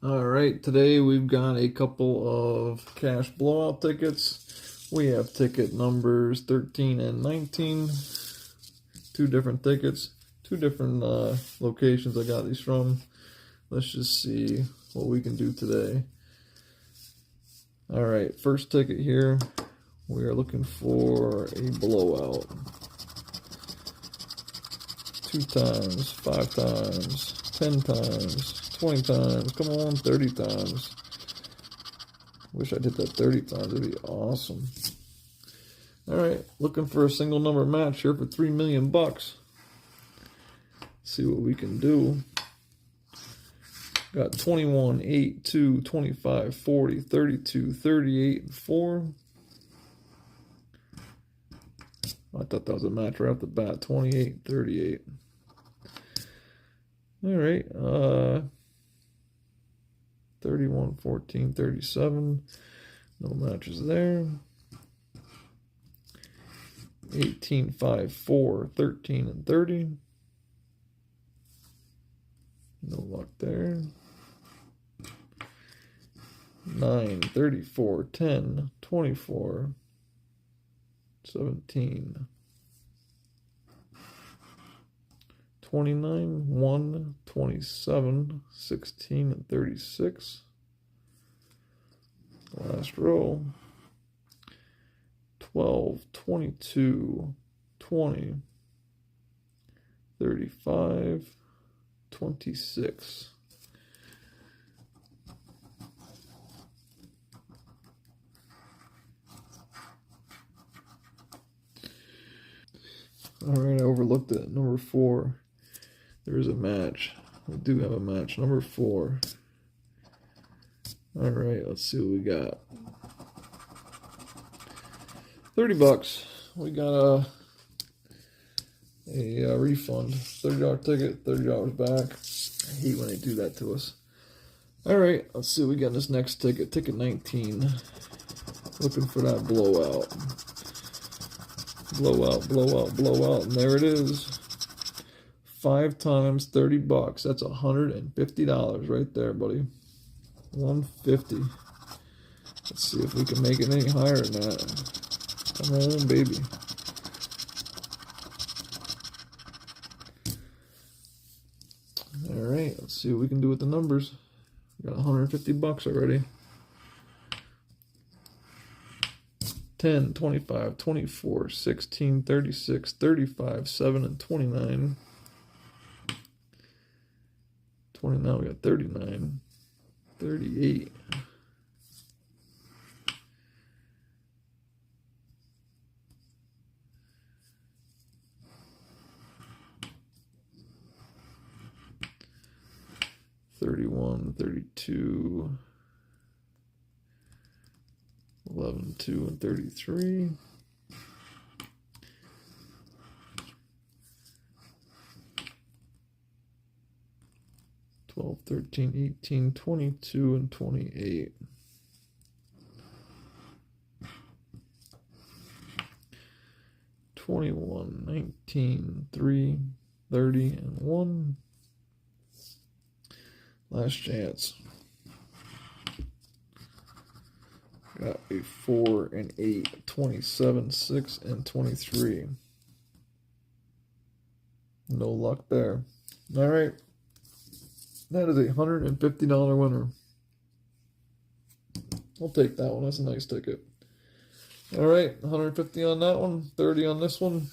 All right, today we've got a couple of cash blowout tickets. We have ticket numbers 13 and 19. Two different tickets, two different locations I got these from. Let's just see what we can do today. All right, first ticket here. We are looking for a blowout. 2 times, 5 times, 10 times, 20 times, come on, 30 times. Wish I did that 30 times, it'd be awesome. Alright, looking for a single number match here for $3 million bucks. See what we can do. Got 21, 8, 2, 25, 40, 32, 38, and 4. I thought that was a match right off the bat. 28, 38. Alright, 31, 14, 37. No matches there. 18, 5, 4, 13, and 30. No luck there. 9, 34, 10, 24, 17, 29, 1, 27, 16, and 36. Last row. 12, 22, 20, 35, 26. All right, I overlooked it. Number 4. There is a match. We do have a match. Number 4. All right, let's see what we got. 30 bucks. We got a refund. $30 ticket, $30 back. I hate when they do that to us. All right, let's see what we got in this next ticket. Ticket 19. Looking for that blowout. Blowout, blowout, blowout, and there it is. 5 times 30 bucks. That's $150 right there, buddy. 150. Let's see if we can make it any higher than that. Come on, baby. All right, let's see what we can do with the numbers. We got 150 bucks already. 10, 25, 24, 16, 36, 35, 7, and 29. 29, we got 39, 38. 31, 32, 11, 2, and 33. 12, 13, 18, 22, and 28. 21, 19, 3, 30, and 1. Last chance. Got a 4 and 8, 27, 6, and 23. No luck there. All right. That is a $150 winner. I'll take that one. That's a nice ticket. All right. 150 on that one. 30 on this one.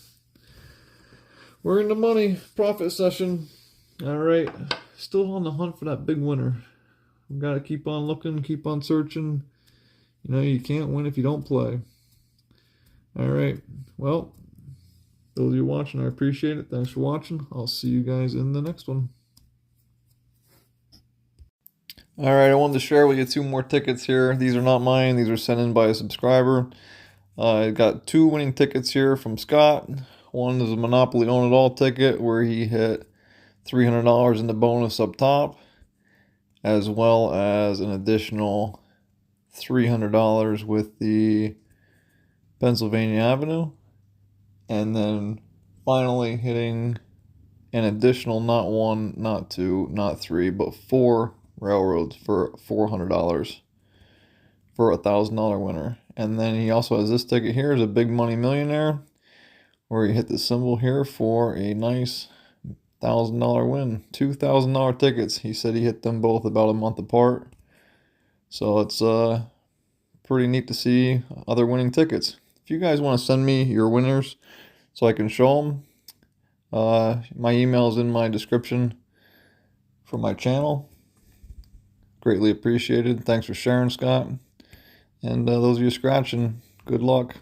We're in the money. Profit session. All right. Still on the hunt for that big winner. We've got to keep on looking, keep on searching. You know, you can't win if you don't play. All right. Well, those of you watching, I appreciate it. Thanks for watching. I'll see you guys in the next one. All right, I wanted to share with you 2 more tickets here. These are not mine. These are sent in by a subscriber. I got 2 winning tickets here from Scott. One is a Monopoly Own It All ticket where he hit $300 in the bonus up top, as well as an additional $300 with the Pennsylvania Avenue, and then finally hitting an additional not 1, not 2, not 3, but 4 Railroads for $400 for a $1,000 winner. And then he also has this ticket here, is a Big Money Millionaire, where you hit the symbol here for a nice $1,000 win. $2,000 tickets. He said he hit them both about a month apart. So it's pretty neat to see other winning tickets. If you guys want to send me your winners so I can show them, my email is in my description for my channel. Greatly appreciated. Thanks for sharing, Scott. And those of you scratching, good luck.